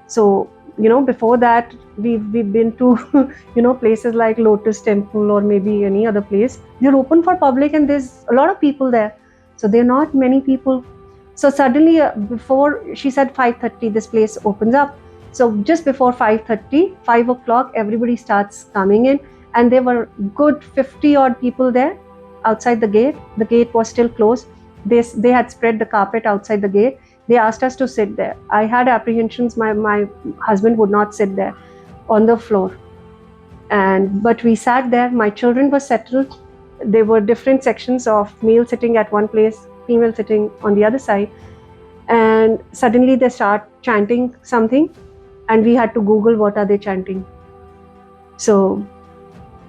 So, before that, we've been to, places like Lotus Temple or maybe any other place. They're open for public and there's a lot of people there. So there are not many people. So suddenly, before she said 5:30, this place opens up. So just before 5:30, 5 o'clock, everybody starts coming in. And there were good 50 odd people there outside the gate. The gate was still closed. They had spread the carpet outside the gate. They asked us to sit there. I had apprehensions my husband would not sit there on the floor. But we sat there. My children were settled. There were different sections of male sitting at one place, female sitting on the other side. And suddenly they start chanting something, and we had to Google what are they chanting. So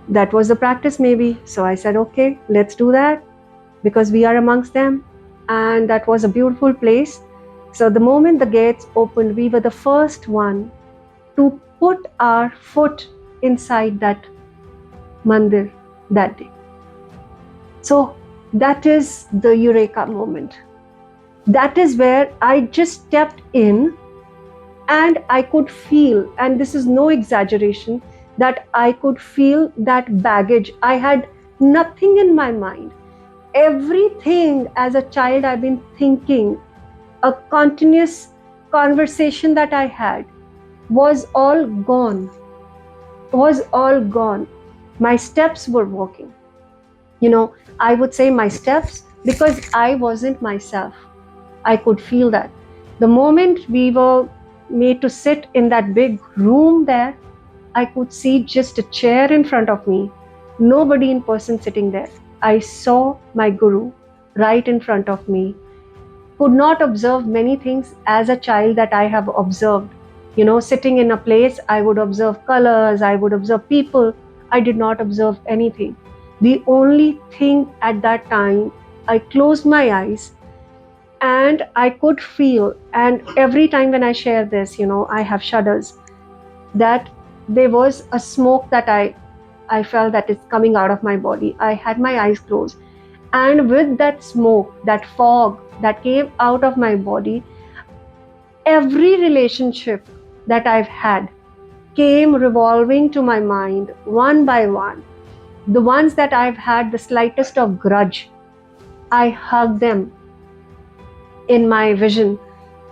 that was the practice maybe. So I said, okay, let's do that because we are amongst them. And that was a beautiful place. So the moment the gates opened, we were the first one to put our foot inside that mandir that day. So that is the eureka moment. That is where I just stepped in and I could feel, and this is no exaggeration, that I could feel that baggage. I had nothing in my mind. Everything as a child I've been thinking, a continuous conversation that I had was all gone. My steps were walking. I would say my steps because I wasn't myself. I could feel that. The moment we were made to sit in that big room there, I could see just a chair in front of me, nobody in person sitting there. I saw my guru right in front of me. Could not observe many things as a child that I have observed. Sitting in a place, I would observe colors, I would observe people. I did not observe anything. The only thing at that time, I closed my eyes and I could feel, and every time when I share this, I have shudders, that there was a smoke that I felt that is coming out of my body. I had my eyes closed. And with that smoke, that fog that came out of my body, every relationship that I've had came revolving to my mind one by one. The ones that I've had the slightest of grudge, I hugged them in my vision.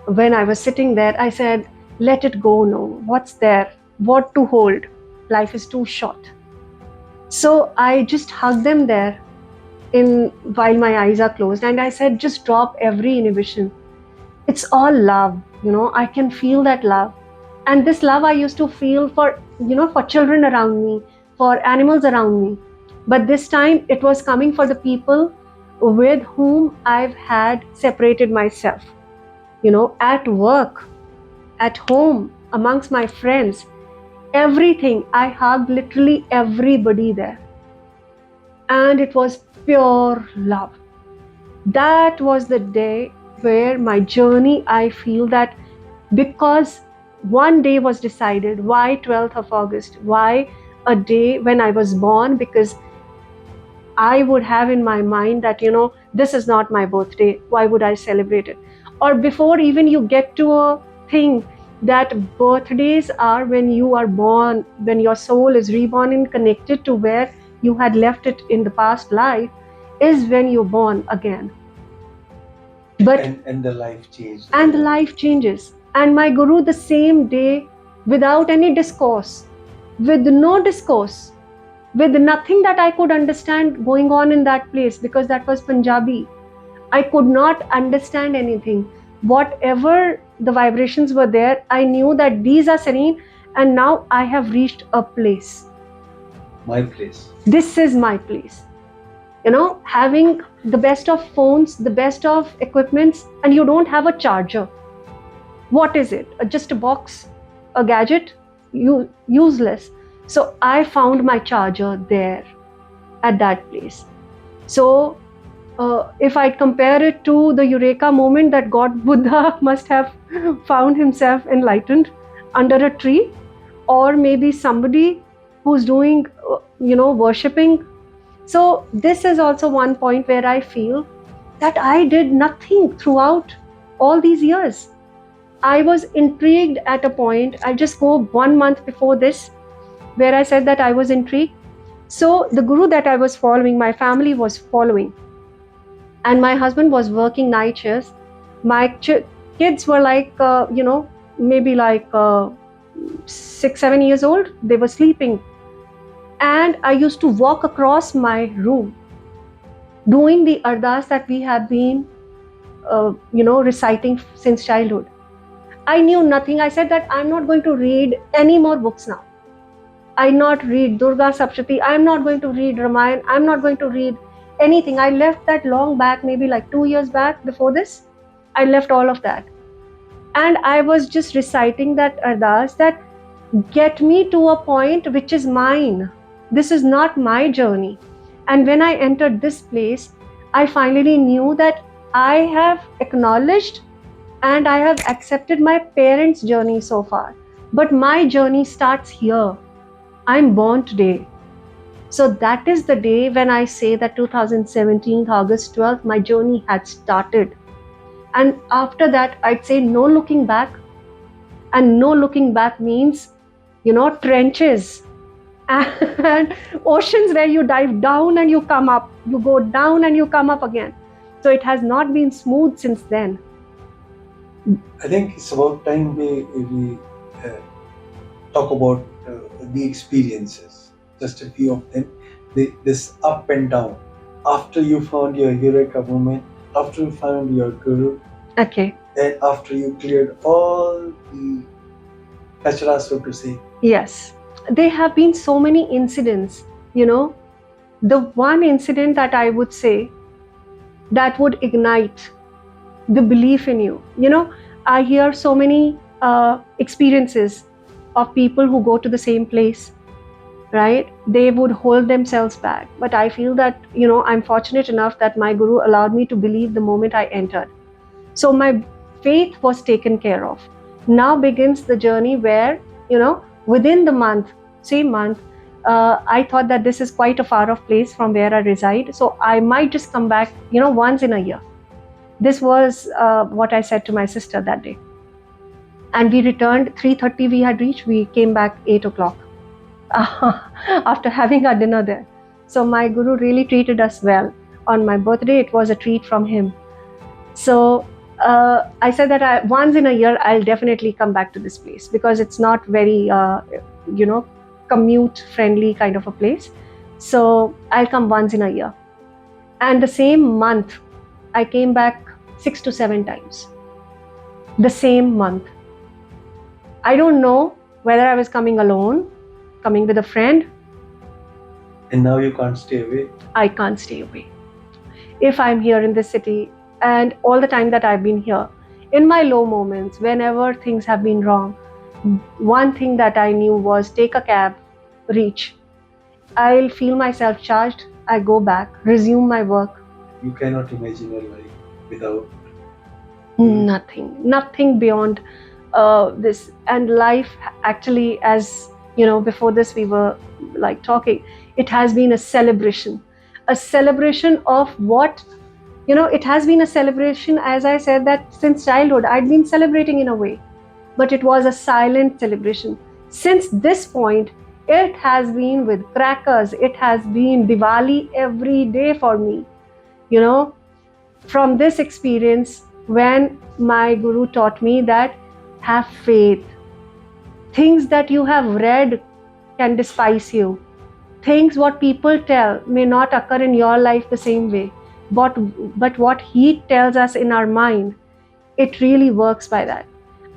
When I was sitting there, I said, let it go, no. What's there? What to hold? Life is too short. So I just hugged them there while my eyes are closed, and I said, just drop every inhibition. It's all love, I can feel that love. And this love I used to feel for children around me, for animals around me. But this time it was coming for the people with whom I've had separated myself. At work, at home, amongst my friends, everything. I hugged literally everybody there. And it was pure love. That was the day where my journey, I feel that, because one day was decided. Why 12th of August? Why a day when I was born? Because I would have in my mind that, this is not my birthday. Why would I celebrate it? Or before even you get to a thing that birthdays are when you are born, when your soul is reborn and connected to where you had left it in the past life, is when you're born again. But and the life changed. And the life changes. And my guru, the same day, without any discourse, with no discourse, with nothing that I could understand going on in that place, because that was Punjabi. I could not understand anything. Whatever the vibrations were there, I knew that these are serene, and now I have reached a place. My place. This is my place. Having the best of phones, the best of equipments, and you don't have a charger. What is it? Just a box, a gadget? Useless. So I found my charger there at that place. So if I compare it to the Eureka moment that God Buddha must have found himself enlightened under a tree, or maybe somebody who's doing, worshipping. So this is also one point where I feel that I did nothing throughout all these years. I was intrigued at a point. I'll just go 1 month before this, where I said that I was intrigued. So the guru that I was following, my family was following, and my husband was working night shifts. My kids were like, maybe like 6-7 years old. They were sleeping, and I used to walk across my room doing the ardas that we have been reciting since childhood. I knew nothing. I said that I'm not going to read any more books now. I not read Durga Saptati. I'm not going to read Ramayana. I'm not going to read anything. I left that long back, maybe like 2 years back before this. I left all of that. And I was just reciting that ardas that get me to a point which is mine. This is not my journey. And when I entered this place, I finally knew that I have acknowledged and I have accepted my parents' journey so far. But my journey starts here. I'm born today. So that is the day when I say that 2017, August 12th, my journey had started. And after that, I'd say no looking back. And no looking back means, trenches and oceans where you dive down and you come up. You go down and you come up again. So it has not been smooth since then. I think it's about time we talk about the experiences, just a few of them. This up and down. After you found your Eureka moment, after you found your guru, Okay. and after you cleared all the kachra, so to say. Yes. There have been so many incidents, The one incident that I would say that would ignite the belief in you. I hear so many experiences of people who go to the same place, right? They would hold themselves back. But I feel that, I'm fortunate enough that my guru allowed me to believe the moment I entered. So my faith was taken care of. Now begins the journey where, within the same month, I thought that this is quite a far off place from where I reside. So I might just come back, once in a year. This was what I said to my sister that day. And we returned 3:30 we had reached. We came back 8 o'clock after having our dinner there. So my guru really treated us well. On my birthday, it was a treat from him. So I said that once in a year, I'll definitely come back to this place because it's not very, commute friendly kind of a place. So I'll come once in a year. And the same month, I came back 6 to 7 times. The same month. I don't know whether I was coming alone, coming with a friend. And now you can't stay away. I can't stay away. If I'm here in this city, and all the time that I've been here, in my low moments, whenever things have been wrong, one thing that I knew was take a cab, reach. I'll feel myself charged. I go back, resume my work. You cannot imagine a life without Nothing beyond this. And life actually, as before this we were like talking, it has been a celebration of what, it has been a celebration, as I said, that since childhood I'd been celebrating in a way, but it was a silent celebration. Since this point, it has been with crackers, it has been Diwali every day for me. From this experience, when my guru taught me that have faith. Things that you have read can despise you. Things what people tell may not occur in your life the same way. But what he tells us in our mind, it really works by that.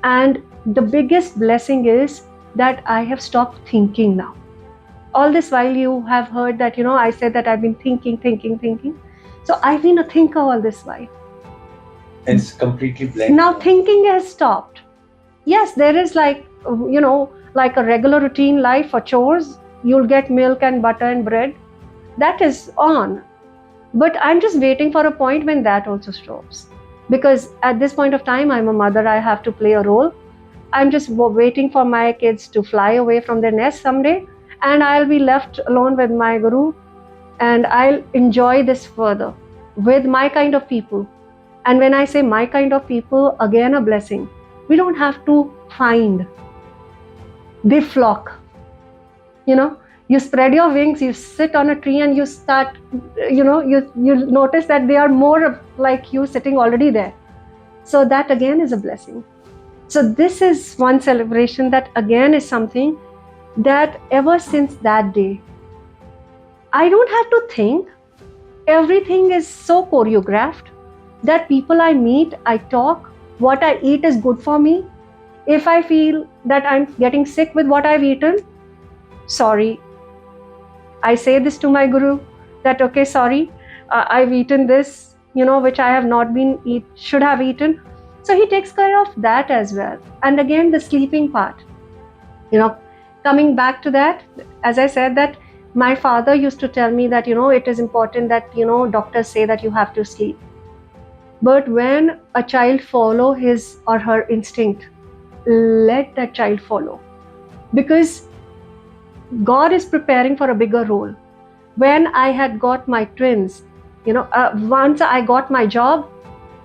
And the biggest blessing is that I have stopped thinking now All this while you have heard that, I said that I've been thinking. So I've been a thinker all this while. And it's completely blank. Now thinking has stopped. Yes, there is like a regular routine life for chores. You'll get milk and butter and bread. That is on. But I'm just waiting for a point when that also stops. Because at this point of time, I'm a mother, I have to play a role. I'm just waiting for my kids to fly away from their nest someday, and I'll be left alone with my guru, and I'll enjoy this further with my kind of people. And when I say my kind of people, again a blessing. We don't have to find. They flock. You spread your wings, you sit on a tree, and you start, you notice that they are more like you sitting already there. So that again is a blessing. So this is one celebration that again is something that ever since that day, I don't have to think. Everything is so choreographed that people I meet, I talk, what I eat is good for me. If I feel that I'm getting sick with what I've eaten, sorry. I say this to my guru that, okay, sorry, I've eaten this, which I have not should have eaten. So he takes care of that as well. And again, the sleeping part, coming back to that, as I said that my father used to tell me that, it is important that, doctors say that you have to sleep. But when a child follow his or her instinct, let that child follow. Because God is preparing for a bigger role. When I had got my twins, once I got my job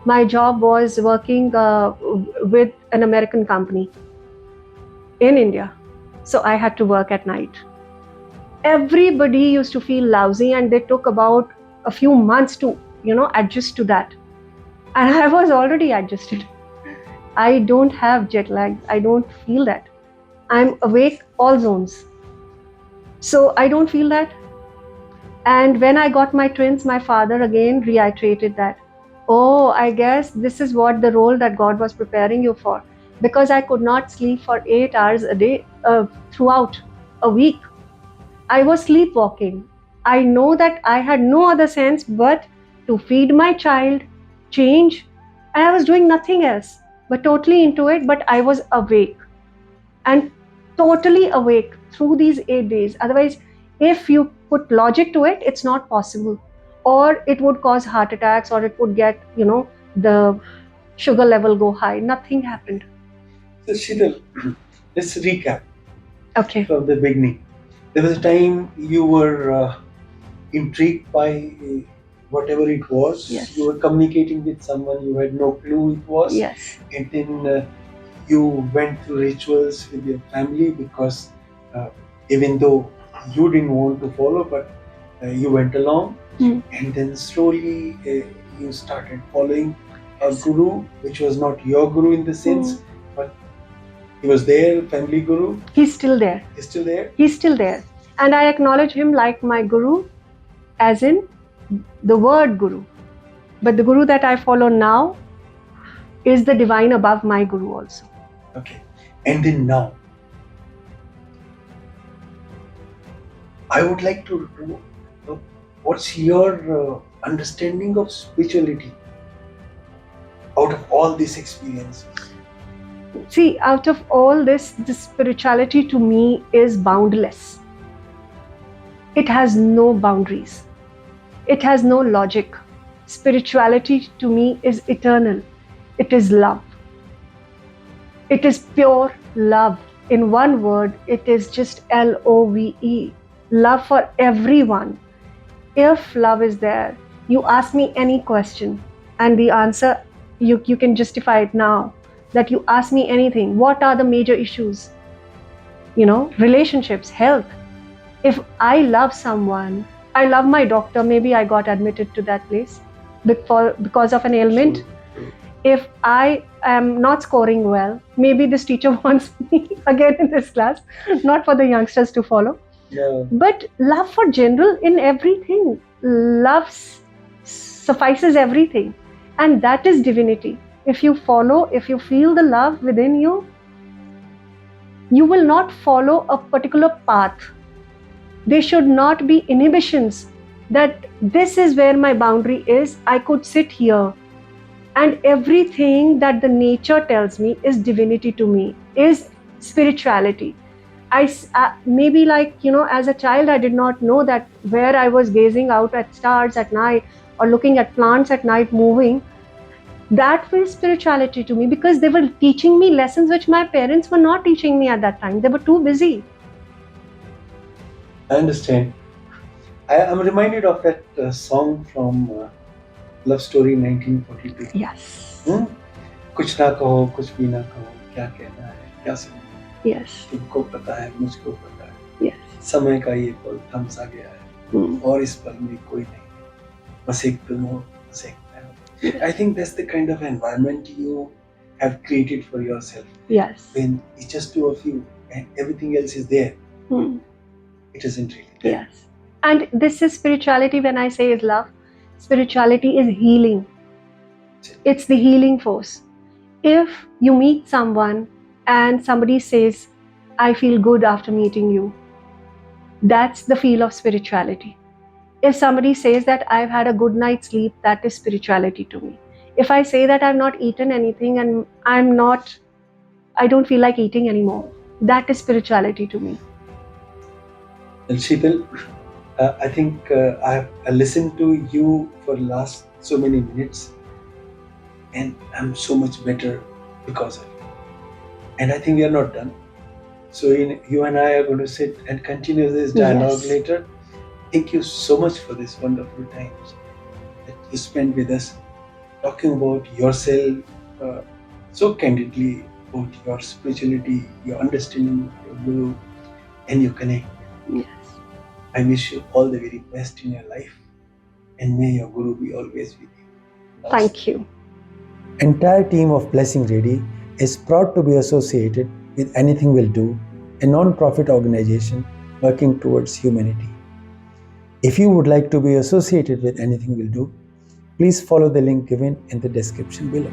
was working with an American company in India. So I had to work at night. Everybody used to feel lousy, and they took about a few months to, adjust to that. And I was already adjusted. I don't have jet lag. I don't feel that. I'm awake all zones. So I don't feel that. And when I got my twins, my father again reiterated that, oh, I guess this is what the role that God was preparing you for. Because I could not sleep for 8 hours a day throughout a week. I was sleepwalking. I know that I had no other sense but to feed my child, change, and I was doing nothing else but totally into it. But I was awake and totally awake through these 8 days. Otherwise, if you put logic to it, it's not possible. Or it would cause heart attacks, or it would get, the sugar level go high. Nothing happened. So Sheetal, let's recap. Okay. From the beginning. There was a time you were intrigued by whatever it was. Yes. You were communicating with someone you had no clue it was. Yes. And then you went through rituals with your family because even though you didn't want to follow, but you went along. And then slowly you started following a guru, which was not your guru in the sense, but he was there, family guru. He's still there. He's still there? He's still there. And I acknowledge him like my guru, as in the word guru. But the guru that I follow now is the divine above my guru also. Okay. And then now, I would like to know what's your understanding of spirituality out of all these experiences? See, out of all this, the spirituality to me is boundless. It has no boundaries. It has no logic. Spirituality to me is eternal. It is love. It is pure love. In one word, it is just LOVE. Love for everyone. If love is there, you ask me any question, and the answer, you can justify it now. That you ask me anything. What are the major issues? Relationships, health. If I love someone, I love my doctor, maybe I got admitted to that place because of an ailment. If I am not scoring well, maybe this teacher wants me again in this class, not for the youngsters to follow. Yeah. But love for general in everything. Love suffices everything. And that is divinity. If you follow, if you feel the love within you, you will not follow a particular path. There should not be inhibitions that this is where my boundary is. I could sit here, and everything that the nature tells me is divinity to me, is spirituality. Maybe, like, as a child, I did not know that where I was gazing out at stars at night or looking at plants at night moving, that was spirituality to me, because they were teaching me lessons which my parents were not teaching me at that time. They were too busy. I understand. I'm reminded of that song from Love Story 1942. Yes. कुछ ना कहो कुछ भी ना कहो, क्या कहना है क्या सुनना, Yes. तुमको पता है मुझको पता है, Yes. समय का ये पल थम सा गया है, और इस पल में कोई नहीं, बस एक तुम हो, बस एक मैं हूँ. I think that's the kind of environment you have created for yourself. Yes. When it's just two of you and everything else is there, it isn't really there. Yes. And this is spirituality. When I say is love, spirituality is healing. It's the healing force. If you meet someone and somebody says, I feel good after meeting you, that's the feel of spirituality. If somebody says that I've had a good night's sleep, that is spirituality to me. If I say that I've not eaten anything and I don't feel like eating anymore, that is spirituality to me. Well, Sheetal, I think I listened to you for the last so many minutes, and I'm so much better because of it. And I think we are not done. So you and I are going to sit and continue this dialogue later. Thank you so much for this wonderful time that you spent with us, talking about yourself so candidly, about your spirituality, your understanding of your guru, and your connect. Yes. I wish you all the very best in your life, and may your guru be always with you. Thank you. Entire team of Blessing Ready is proud to be associated with Anything Will Do, a non-profit organization working towards humanity. If you would like to be associated with Anything Will Do, please follow the link given in the description below.